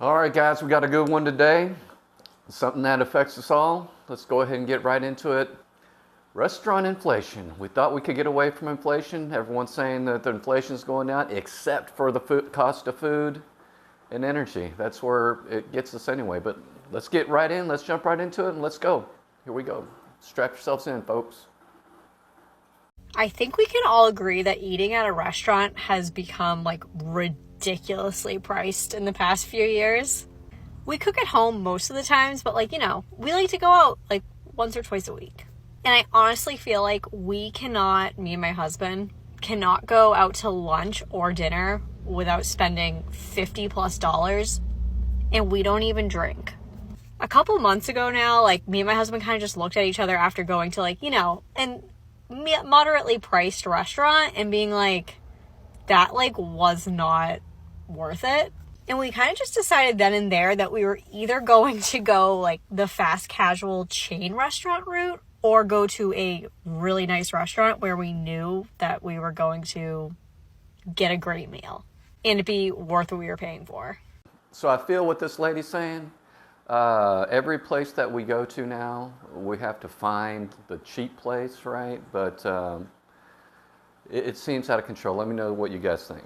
All right, guys, we got a good one today. Something that affects us all. Let's go ahead and get right into it. Restaurant inflation. We thought we could get away from inflation. Everyone's saying that the inflation is going down, except for the cost of food and energy. That's where it gets us anyway. But let's get right in. Let's jump right into it and let's go. Here we go. Strap yourselves in, folks. I think we can all agree that eating at a restaurant has become ridiculously priced in the past few years. We cook at home most of the times, but we like to go out once or twice a week. And I honestly feel like me and my husband, cannot go out to lunch or dinner without spending $50+ and we don't even drink. A couple months ago now, me and my husband kind of just looked at each other after going to an moderately priced restaurant and being that was not worth it. And we kind of just decided then and there that we were either going to go the fast casual chain restaurant route or go to a really nice restaurant where we knew that we were going to get a great meal and it'd be worth what we were paying for. So I feel what this lady's saying. Every place that we go to now, we have to find the cheap place, right? But it seems out of control. Let me know what you guys think.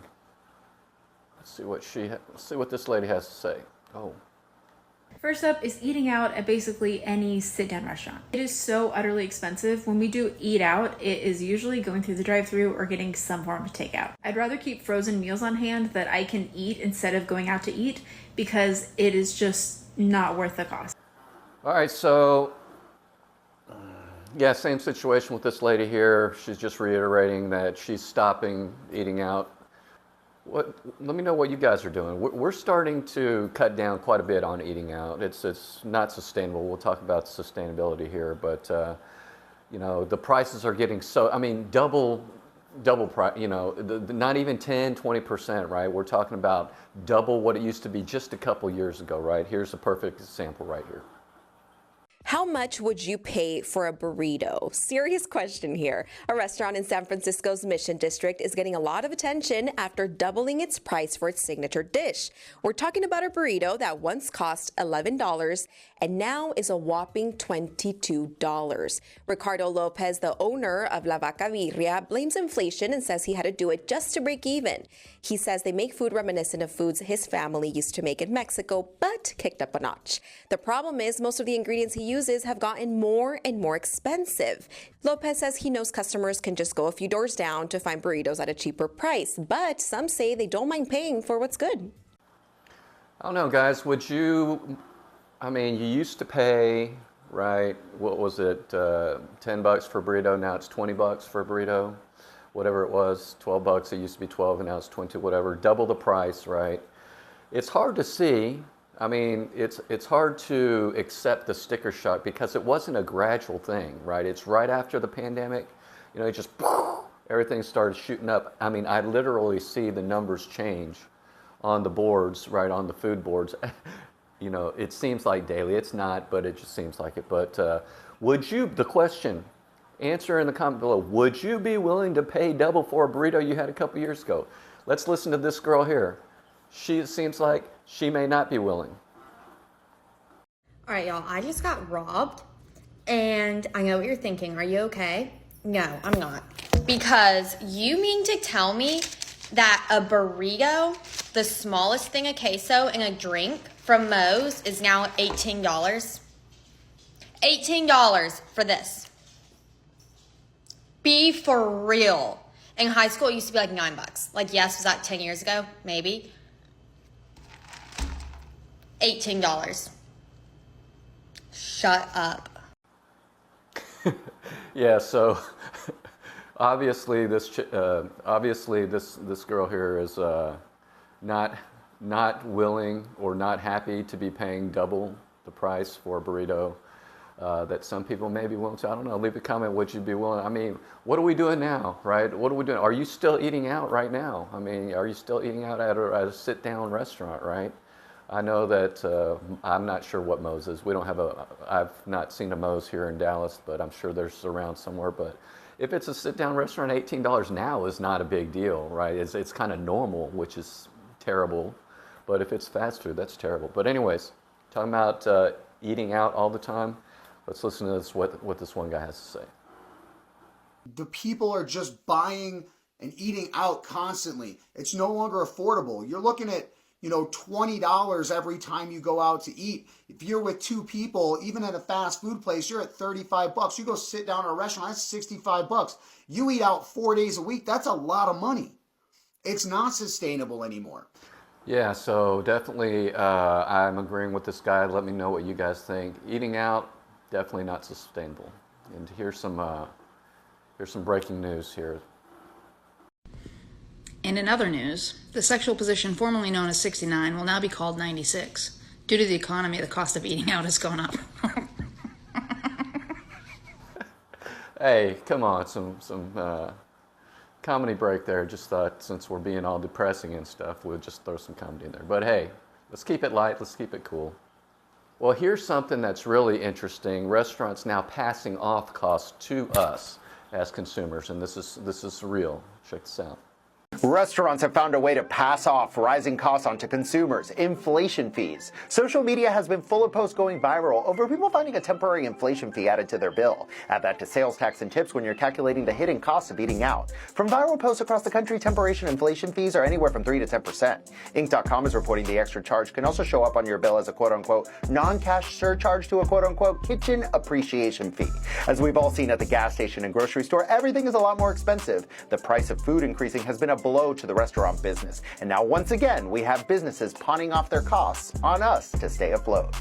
Let's see what this lady has to say. Oh. First up is eating out at basically any sit-down restaurant. It is so utterly expensive. When we do eat out, it is usually going through the drive-thru or getting some form of takeout. I'd rather keep frozen meals on hand that I can eat instead of going out to eat because it is just not worth the cost. All right, so yeah, same situation with this lady here. She's just reiterating that she's stopping eating out. Let me know what you guys are doing. We're starting to cut down quite a bit on eating out. It's not sustainable. We'll talk about sustainability here, but the prices are getting double price. Not even 10-20%, right? We're talking about double what it used to be just a couple years ago, right? Here's a perfect example right here. How much would you pay for a burrito? Serious question here. A restaurant in San Francisco's Mission District is getting a lot of attention after doubling its price for its signature dish. We're talking about a burrito that once cost $11 and now is a whopping $22. Ricardo Lopez, the owner of La Vaca Birria, blames inflation and says he had to do it just to break even. He says they make food reminiscent of foods his family used to make in Mexico, but kicked up a notch. The problem is most of the ingredients he uses have gotten more and more expensive. Lopez says he knows customers can just go a few doors down to find burritos at a cheaper price, but some say they don't mind paying for what's good. I don't know, guys. You used to pay, right? What was it? $10 for a burrito. Now it's $20 for a burrito. Whatever it was, $12. It used to be 12, and now it's 20. Whatever. Double the price, right? It's hard to see. It's hard to accept the sticker shock because it wasn't a gradual thing, right? It's right after the pandemic. It just everything started shooting up. I literally see the numbers change on the boards, right, on the food boards. It seems like daily. It's not, but it just seems like it. But the question, answer in the comment below, would you be willing to pay double for a burrito you had a couple years ago? Let's listen to this girl here. It seems like she may not be willing. All right, y'all, I just got robbed, and I know what you're thinking. Are you okay? No, I'm not. Because you mean to tell me that a burrito, the smallest thing of queso, and a drink from Moe's is now $18? $18 for this. Be for real. In high school, it used to be $9. Yes, was that 10 years ago? Maybe. $18. Shut up. Yeah, so obviously this girl here is not willing or not happy to be paying double the price for a burrito that some people may be willing to. I don't know. Leave a comment. Would you be willing? What are we doing now, right? What are we doing? Are you still eating out right now? Are you still eating out at a sit-down restaurant, right? I know that I'm not sure what Moe's is. I've not seen a Moe's here in Dallas, but I'm sure there's around somewhere. But if it's a sit-down restaurant, $18 now is not a big deal, right? It's kind of normal, which is terrible. But if it's fast food, that's terrible. But anyways, talking about eating out all the time, let's listen to this, what this one guy has to say. The people are just buying and eating out constantly. It's no longer affordable. You're looking at, $20 every time you go out to eat. If you're with two people, even at a fast food place, you're at $35. You go sit down at a restaurant, that's $65. You eat out 4 days a week, that's a lot of money. It's not sustainable anymore. Yeah, so definitely I'm agreeing with this guy. Let me know what you guys think. Eating out, definitely not sustainable. And here's some breaking news here. And in other news, the sexual position formerly known as 69 will now be called 96. Due to the economy, the cost of eating out has gone up. Hey, come on, some comedy break there. Just thought since we're being all depressing and stuff, we'll just throw some comedy in there. But hey, let's keep it light, let's keep it cool. Well, here's something that's really interesting. Restaurants now passing off costs to us as consumers, and this is real. Check this out. Restaurants have found a way to pass off rising costs onto consumers, inflation fees. Social media has been full of posts going viral over people finding a temporary inflation fee added to their bill. Add that to sales tax and tips when you're calculating the hidden costs of eating out. From viral posts across the country, temporary inflation fees are anywhere from 3 to 10%. Inc.com is reporting the extra charge can also show up on your bill as a quote-unquote non-cash surcharge to a quote-unquote kitchen appreciation fee. As we've all seen at the gas station and grocery store, everything is a lot more expensive. The price of food increasing has been a blow to the restaurant business. And now once again, we have businesses pawning off their costs on us to stay afloat.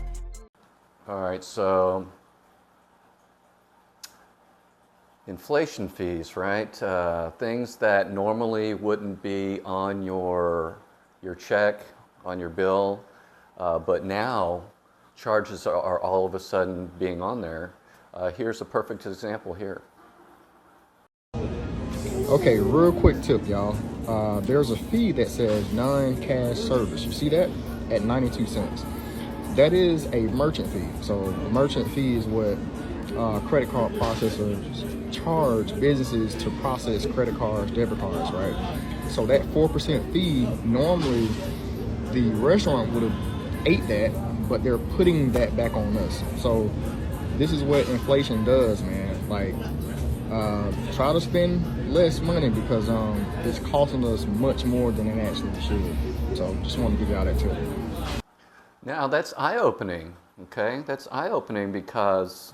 All right, so inflation fees, right? Things that normally wouldn't be on your check, on your bill, but now charges are all of a sudden being on there. Here's a perfect example here. Okay, real quick tip, y'all. There's a fee that says non-cash service. You see that? At 92 cents. That is a merchant fee. So merchant fee is what credit card processors charge businesses to process credit cards, debit cards, right? So that 4% fee, normally the restaurant would have ate that, but they're putting that back on us. So this is what inflation does, man. Like, try to spend less money because it's costing us much more than it actually should. So just want to give y'all that tip. Now that's eye-opening, okay? That's eye-opening because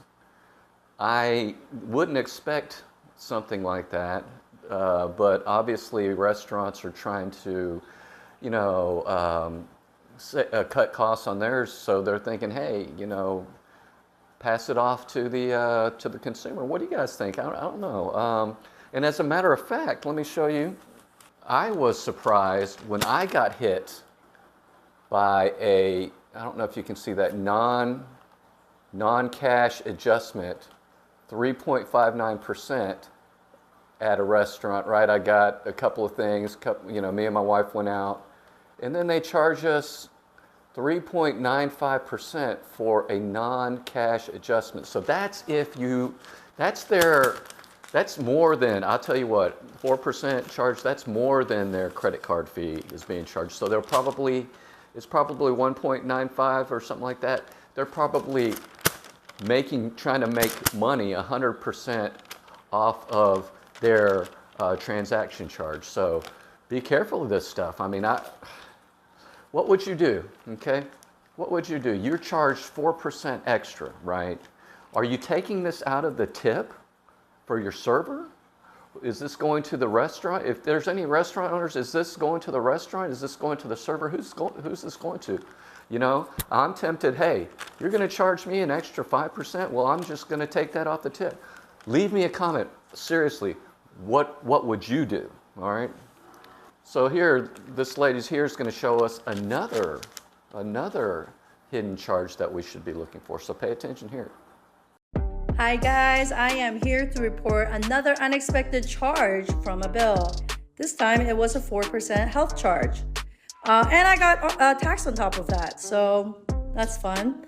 I wouldn't expect something like that, but obviously restaurants are trying to, cut costs on theirs, so they're thinking, hey, pass it off to the consumer. What do you guys think? I don't know. And as a matter of fact, let me show you. I was surprised when I got hit by I don't know if you can see that, non-cash adjustment, 3.59% at a restaurant, right? I got a couple of things, me and my wife went out, and then they charge us 3.95% for a non-cash adjustment. So that's that's more than, I'll tell you what, 4% charge, that's more than their credit card fee is being charged. So it's probably 1.95 or something like that. They're probably trying to make money 100% off of their transaction charge. So be careful of this stuff. I mean, what would you do, okay? What would you do? You're charged 4% extra, right? Are you taking this out of the tip for your server? Is this going to the restaurant? If there's any restaurant owners, is this going to the restaurant? Is this going to the server? Who's this going to? I'm tempted, hey, you're going to charge me an extra 5%? Well, I'm just going to take that off the tip. Leave me a comment. Seriously, what would you do, all right? So here, this lady's here is going to show us another hidden charge that we should be looking for. So pay attention here. Hi guys, I am here to report another unexpected charge from a bill. This time it was a 4% health charge. And I got tax on top of that, so that's fun.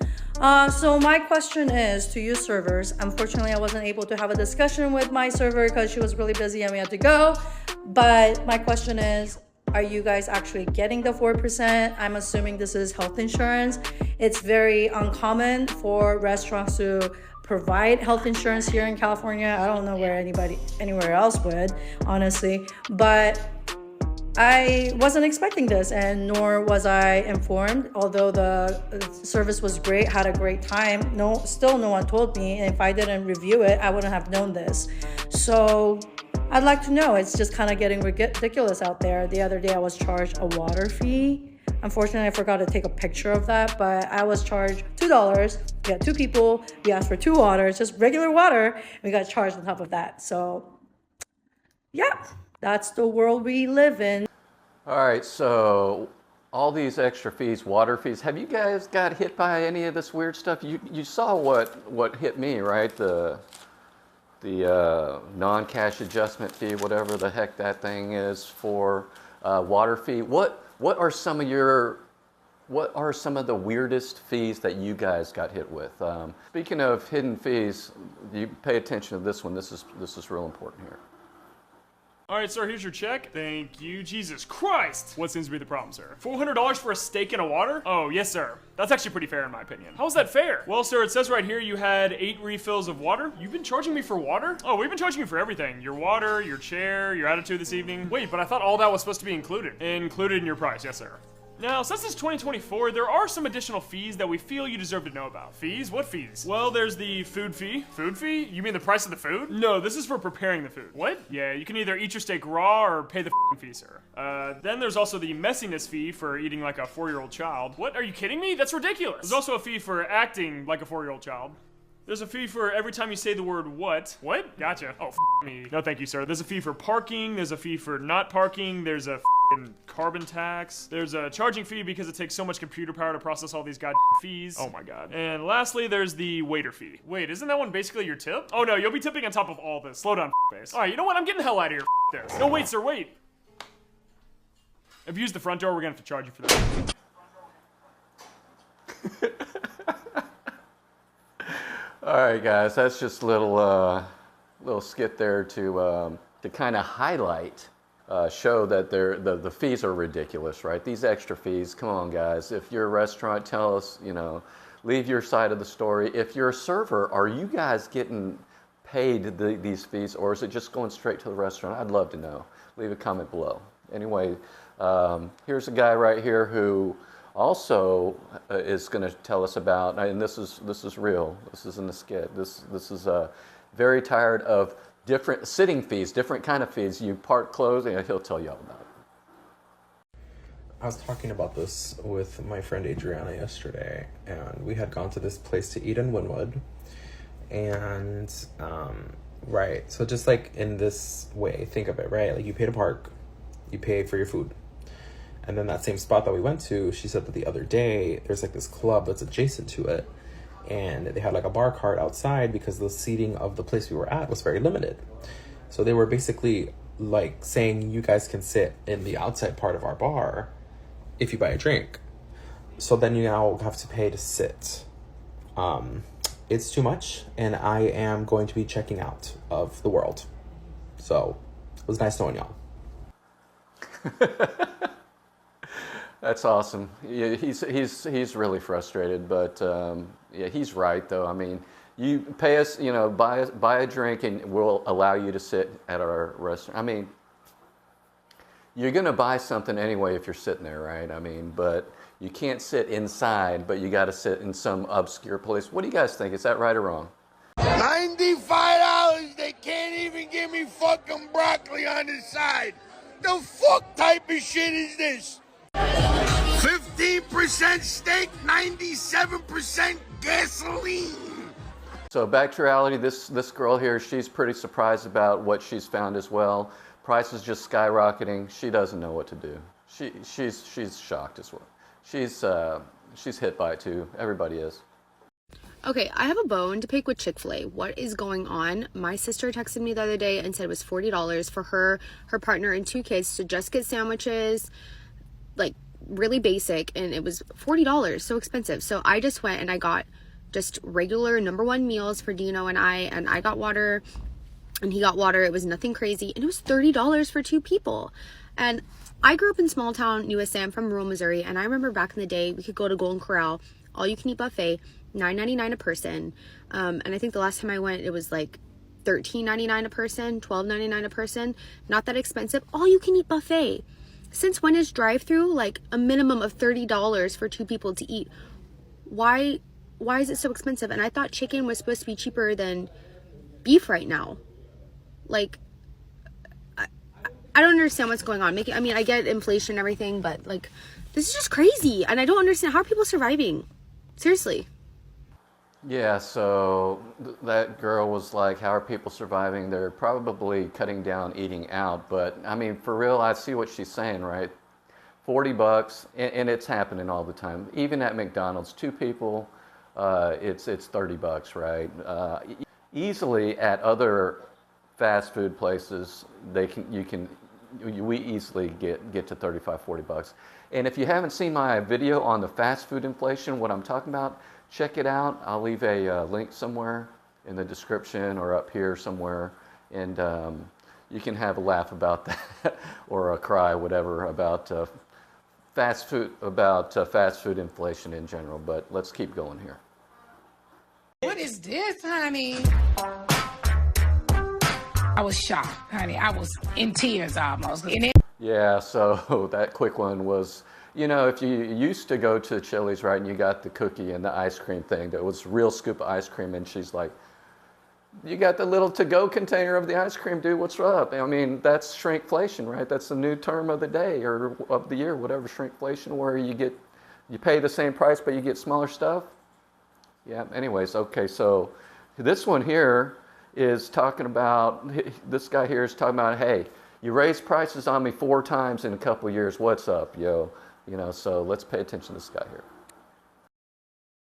So my question is to you servers. Unfortunately, I wasn't able to have a discussion with my server because she was really busy and we had to go. But my question is, Are you guys actually getting the 4%? I'm assuming this is health insurance. It's very uncommon for restaurants to provide health insurance here in California. I don't know where anywhere else would, honestly, but I wasn't expecting this, and nor was I informed. Although the service was great, had a great time, still no one told me, and if I didn't review it, I wouldn't have known this. So I'd like to know. It's just kind of getting ridiculous out there. The other day I was charged a water fee. Unfortunately, I forgot to take a picture of that, but I was charged $2. We had 2 people. We asked for 2 waters, just regular water. And we got charged on top of that. So, yeah, that's the world we live in. All right, so all these extra fees, water fees, have you guys got hit by any of this weird stuff? You saw what hit me, right? The non-cash adjustment fee, whatever the heck that thing is for water fee. What are some of the weirdest fees that you guys got hit with? Speaking of hidden fees, you pay attention to this one. This is real important here. All right, sir, here's your check. Thank you. Jesus Christ! What seems to be the problem, sir? $400 for a steak and a water? Oh, yes, sir. That's actually pretty fair in my opinion. How is that fair? Well, sir, it says right here you had 8 refills of water. You've been charging me for water? Oh, we've been charging you for everything. Your water, your chair, your attitude this evening. Wait, but I thought all that was supposed to be included. Included in your price, yes, sir. Now, since it's 2024, there are some additional fees that we feel you deserve to know about. Fees? What fees? Well, there's the food fee. Food fee? You mean the price of the food? No, this is for preparing the food. What? Yeah, you can either eat your steak raw or pay the fee, sir. Then there's also the messiness fee for eating like a 4-year-old child. What? Are you kidding me? That's ridiculous. There's also a fee for acting like a 4-year-old child. There's a fee for every time you say the word what. What? Gotcha. Oh, me. No, thank you, sir. There's a fee for parking. There's a fee for not parking. There's a carbon tax. There's a charging fee because it takes so much computer power to process all these goddamn fees. Oh my god. And lastly, there's the waiter fee. Wait, isn't that one basically your tip? Oh no, you'll be tipping on top of all this. Slow down, face. All right, you know what? I'm getting the hell out of here. This. No, wait, sir, wait. If you use the front door, we're gonna have to charge you for that. All right, guys, that's just a little skit there to kind of highlight, show that the fees are ridiculous, right? These extra fees, come on, guys. If you're a restaurant, tell us, leave your side of the story. If you're a server, are you guys getting paid these fees, or is it just going straight to the restaurant? I'd love to know. Leave a comment below. Anyway, here's a guy right here who also is going to tell us about, and this is real. This isn't a skit. This is very tired of different sitting fees, different kind of fees. You park clothes, and he'll tell you all about it. I was talking about this with my friend Adriana yesterday, and we had gone to this place to eat in Wynwood, and right, so just like in this way, think of it, right? Like you pay to park, you pay for your food. And then that same spot that we went to, she said that the other day, there's like this club that's adjacent to it. And they had like a bar cart outside because the seating of the place we were at was very limited. So they were basically like saying, you guys can sit in the outside part of our bar if you buy a drink. So then you now have to pay to sit. It's too much. And I am going to be checking out of the world. So it was nice knowing y'all. That's awesome. Yeah, he's really frustrated, but yeah, he's right though. I mean, you pay us, buy a drink, and we'll allow you to sit at our restaurant. I mean, you're gonna buy something anyway if you're sitting there, right? I mean, but you can't sit inside, but you got to sit in some obscure place. What do you guys think? Is that right or wrong? $95. They can't even give me fucking broccoli on the side. The fuck type of shit is this? 15% steak, 97% gasoline. So back to reality, this girl here, she's pretty surprised about what she's found as well. Price is just skyrocketing. She doesn't know what to do. She's shocked as well. She's hit by it too. Everybody is. Okay, I have a bone to pick with Chick-fil-A. What is going on? My sister texted me the other day and said it was $40 for her partner, and 2 kids to just get sandwiches, like really basic, and it was $40, so expensive. So I just went and I got just regular #1 meals for Dino and I got water and he got water. It was nothing crazy, and it was $30 for 2 people. And I grew up in small town USA. I'm from rural Missouri, and I remember back in the day, we could go to Golden Corral, all you can eat buffet, $9.99 a person. And I think the last time I went, it was like $13.99 a person, $12.99 a person. Not that expensive. All you can eat buffet. Since when is drive-through like a minimum of $30 for 2 people to eat? Why is it so expensive? And I thought chicken was supposed to be cheaper than beef right now. Like, I don't understand what's going on. I mean, I get inflation and everything, but like, this is just crazy. And I don't understand, how are people surviving? Seriously. Yeah, so that girl was like, how are people surviving? They're probably cutting down eating out. But I mean, for real, I see what she's saying, right? $40, and it's happening all the time. Even at McDonald's, 2 people, it's $30, right? Easily at other fast food places, we easily get to $35, $40. And if you haven't seen my video on the fast food inflation, what I'm talking about, check it out. I'll leave a link somewhere in the description or up here somewhere, and you can have a laugh about that or a cry, whatever, about fast food inflation in general. But let's keep going here. What is this, honey? I was shocked, honey. I was in tears almost. Yeah, so that quick one was, you know, if you used to go to Chili's, right, and you got the cookie and the ice cream thing, that was a real scoop of ice cream, and she's like, you got the little to-go container of the ice cream, dude, what's up? I mean, that's shrinkflation, right? That's the new term of the day or of the year, whatever, shrinkflation, where you pay the same price, but you get smaller stuff. Yeah, anyways, okay, so this one here is talking about, this guy here is talking about, hey, you raised prices on me 4 times in a couple of years, what's up, yo? You know, so let's pay attention to this guy here.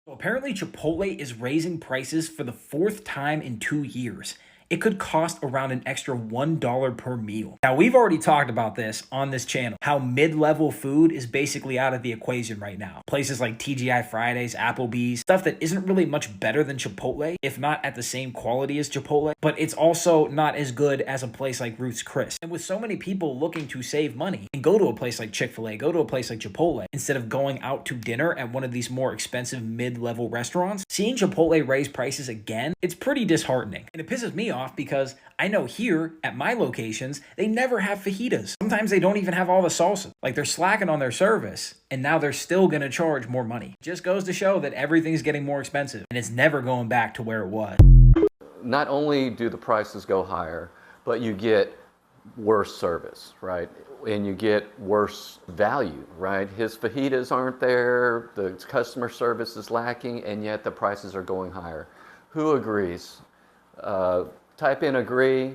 Well, apparently Chipotle is raising prices for the 4th time in 2 years. It could cost around an extra $1 per meal. Now, we've already talked about this on this channel, how mid-level food is basically out of the equation right now. Places like TGI Fridays, Applebee's, stuff that isn't really much better than Chipotle, if not at the same quality as Chipotle, but it's also not as good as a place like Ruth's Chris. And with so many people looking to save money and go to a place like Chick-fil-A, go to a place like Chipotle, instead of going out to dinner at one of these more expensive mid-level restaurants, seeing Chipotle raise prices again, it's pretty disheartening. And it pisses me off because I know here at my locations, they never have fajitas. Sometimes they don't even have all the salsa. Like, they're slacking on their service, and now they're still gonna charge more money. Just goes to show that everything's getting more expensive, and it's never going back to where it was. Not only do the prices go higher, but you get worse service, right? And you get worse value, right? His fajitas aren't there, the customer service is lacking, and yet the prices are going higher. Who agrees? Type in agree.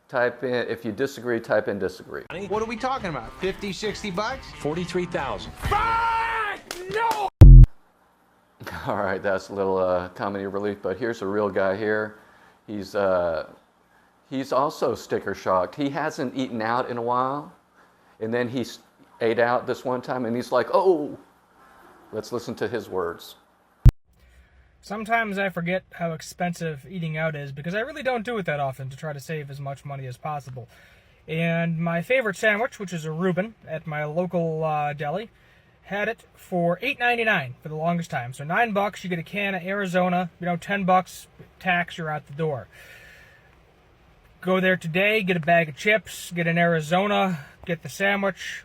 Type in, if you disagree, type in disagree. What are we talking about? 50, 60 bucks? 43,000. No! All right, that's a little comedy relief, but here's a real guy here. He's also sticker shocked. He hasn't eaten out in a while, and then he ate out this one time, and he's like, oh, let's listen to his words. Sometimes I forget how expensive eating out is because I really don't do it that often to try to save as much money as possible. And my favorite sandwich, which is a Reuben at my local deli, had it for $8.99 for the longest time. So $9, you get a can of Arizona, $10 tax, you're out the door. Go there today, get a bag of chips, get an Arizona, get the sandwich.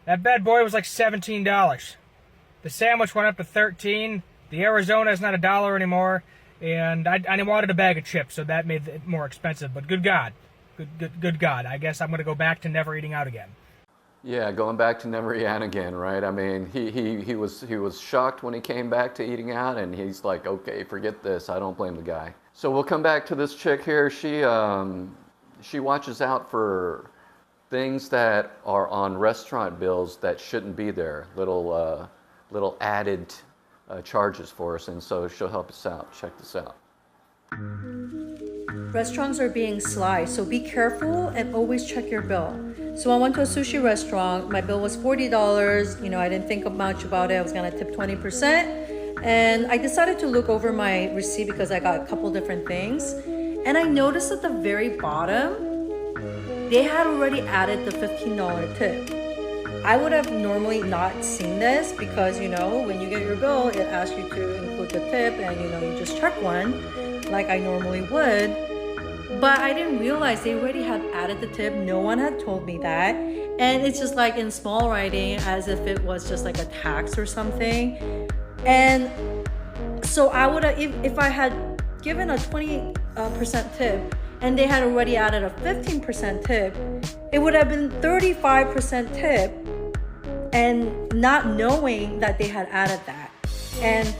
That bad boy was like $17. The sandwich went up to $13. The Arizona is not $1 anymore, and I wanted a bag of chips, so that made it more expensive. But good God, good God, I guess I'm going to go back to never eating out again. Yeah, going back to never eating out again, right? I mean, he was shocked when he came back to eating out, and he's like, okay, forget this. I don't blame the guy. So we'll come back to this chick here. She watches out for things that are on restaurant bills that shouldn't be there. Little added charges for us, and so she'll help us out. Check this out. Restaurants are being sly, so be careful and always check your bill. So I went to a sushi restaurant. My bill was $40. I didn't think much about it. I was gonna tip 20%, and I decided to look over my receipt because I got a couple different things, and I noticed at the very bottom they had already added the $15 tip. I would have normally not seen this because, you know, when you get your bill, it asks you to include the tip and, you know, you just check one like I normally would. But I didn't realize they already had added the tip. No one had told me that. And it's just like in small writing as if it was just like a tax or something. And so I would have, if I had given a 20% tip and they had already added a 15% tip, it would have been 35% tip, and not knowing that they had added that. And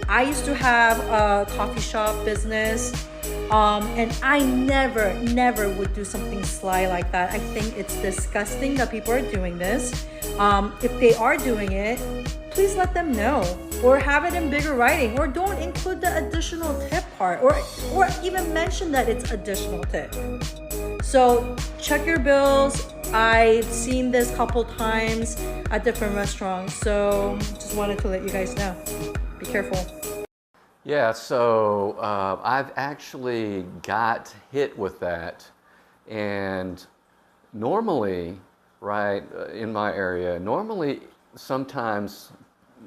I used to have a coffee shop business, and I never would do something sly like that. I think it's disgusting that people are doing this. If they are doing it, please let them know, or have it in bigger writing, or don't include the additional tip part, or even mention that it's additional tip. So check your bills. I've seen this a couple times at different restaurants, so just wanted to let you guys know. Be careful. Yeah, so I've actually got hit with that, and normally, right, in my area, normally sometimes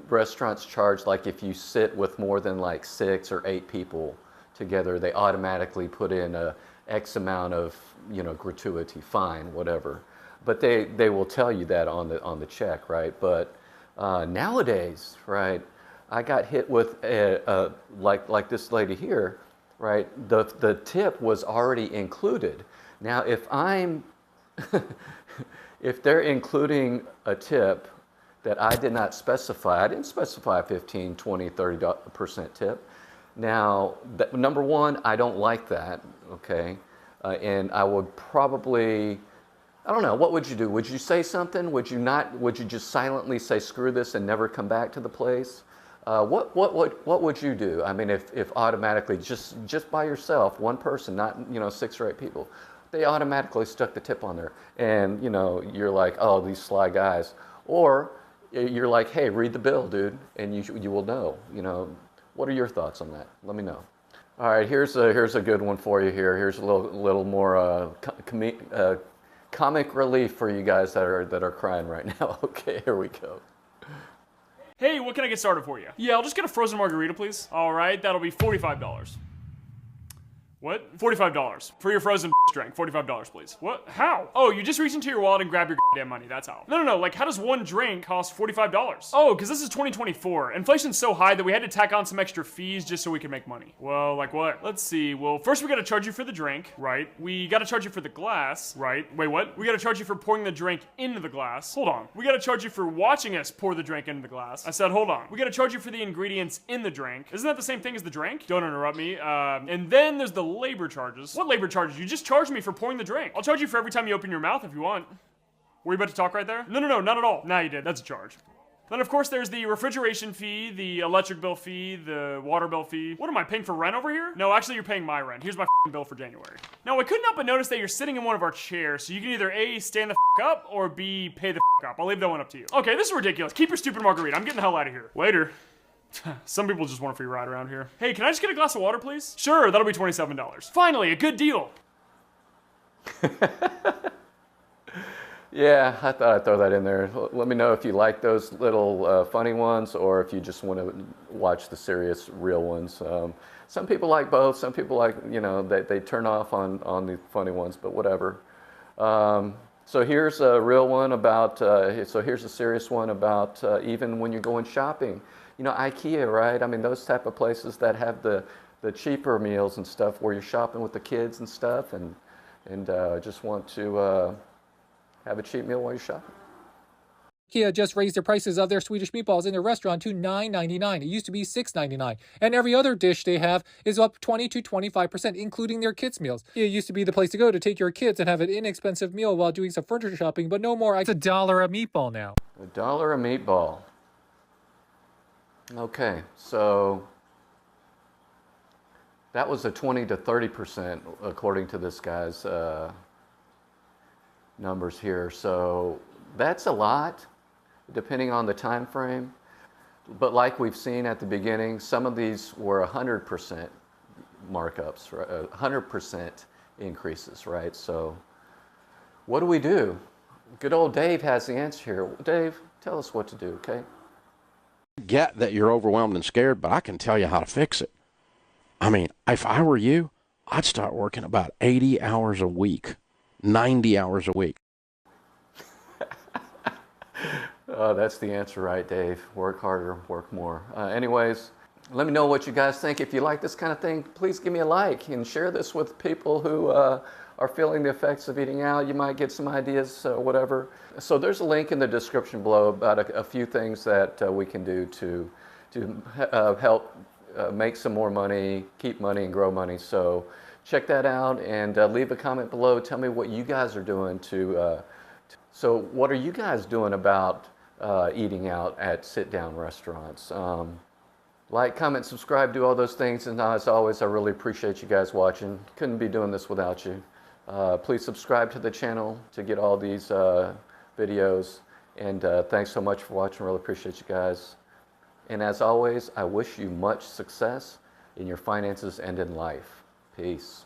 restaurants charge, like if you sit with more than like 6 or 8 people together, they automatically put in a X amount of, you know, gratuity, fine, whatever. But they will tell you that on the check, right? But nowadays, right, I got hit with like this lady here, right? The tip was already included. Now, if if they're including a tip that I did not specify, I didn't specify 15, 20, 30% tip. Now, number one, I don't like that, okay? And I would probably, I don't know, what would you do? Would you say something? Would you not? Would you just silently say screw this and never come back to the place? What would you do? I mean, if automatically just by yourself, one person, not, you know, 6 or 8 people, they automatically stuck the tip on there, and, you know, you're like, oh, these sly guys, or you're like, hey, read the bill, dude, and you will know. You know, what are your thoughts on that? Let me know. All right, here's a good one for you here. Here's a little more comic relief for you guys that are crying right now. Okay, here we go. Hey, what can I get started for you? Yeah, I'll just get a frozen margarita, please. All right, that'll be $45. What? $45. For your frozen drink, $45, please. What? How? Oh, you just reach into your wallet and grab your goddamn money, that's how. No, like, how does one drink cost $45? Oh, because this is 2024. Inflation's so high that we had to tack on some extra fees just so we could make money. Well, like what? Let's see. Well, first we gotta charge you for the drink, right? We gotta charge you for the glass, right? Wait, what? We gotta charge you for pouring the drink into the glass. Hold on. We gotta charge you for watching us pour the drink into the glass. I said, hold on. We gotta charge you for the ingredients in the drink. Isn't that the same thing as the drink? Don't interrupt me. And then there's the labor charges. What labor charges? You just charged me for pouring the drink. I'll charge you for every time you open your mouth if you want. Were you about to talk right there? No, not at all. Nah, you did. That's a charge. Then, of course, there's the refrigeration fee, the electric bill fee, the water bill fee. What am I, paying for rent over here? No, actually, you're paying my rent. Here's my bill for January. Now, I couldn't help but notice that you're sitting in one of our chairs, so you can either A, stand the up, or B, pay the up. I'll leave that one up to you. Okay, this is ridiculous. Keep your stupid margarita. I'm getting the hell out of here. Later. Some people just want a free ride around here. Hey, can I just get a glass of water, please? Sure, that'll be $27. Finally, a good deal. Yeah, I thought I'd throw that in there. Let me know if you like those little funny ones, or if you just want to watch the serious, real ones. Some people like both. Some people like, you know, they turn off on the funny ones, but whatever. So here's a real one about, so here's a serious one about even when you're going shopping. You know, IKEA, right? I mean, those type of places that have the cheaper meals and stuff where you're shopping with the kids and stuff, and just want to have a cheap meal while you're shopping. IKEA just raised the prices of their Swedish meatballs in their restaurant to $9.99. It used to be $6.99. And every other dish they have is up 20 to 25%, including their kids' meals. It used to be the place to go to take your kids and have an inexpensive meal while doing some furniture shopping, but no more. It's $1 a meatball now. $1 a meatball. Okay, so that was a 20 to 30% according to this guy's numbers here. So that's a lot, depending on the time frame. But like we've seen at the beginning, some of these were 100% markups, 100% increases, right? So what do we do? Good old Dave has the answer here. Dave, tell us what to do, okay? Get that you're overwhelmed and scared, but I can tell you how to fix it. I mean, if I were you, I'd start working about 80 hours a week, 90 hours a week. Oh, that's the answer, right, Dave? Work harder, work more. Anyways, let me know what you guys think. If you like this kind of thing, please give me a like and share this with people who are feeling the effects of eating out. You might get some ideas, whatever. So there's a link in the description below about a few things that we can do to help make some more money, keep money, and grow money. So check that out and leave a comment below. Tell me what you guys are doing so what are you guys doing about eating out at sit-down restaurants? Like, comment, subscribe, do all those things. And as always, I really appreciate you guys watching. Couldn't be doing this without you. Please subscribe to the channel to get all these videos. And thanks so much for watching. Really appreciate you guys. And as always, I wish you much success in your finances and in life. Peace.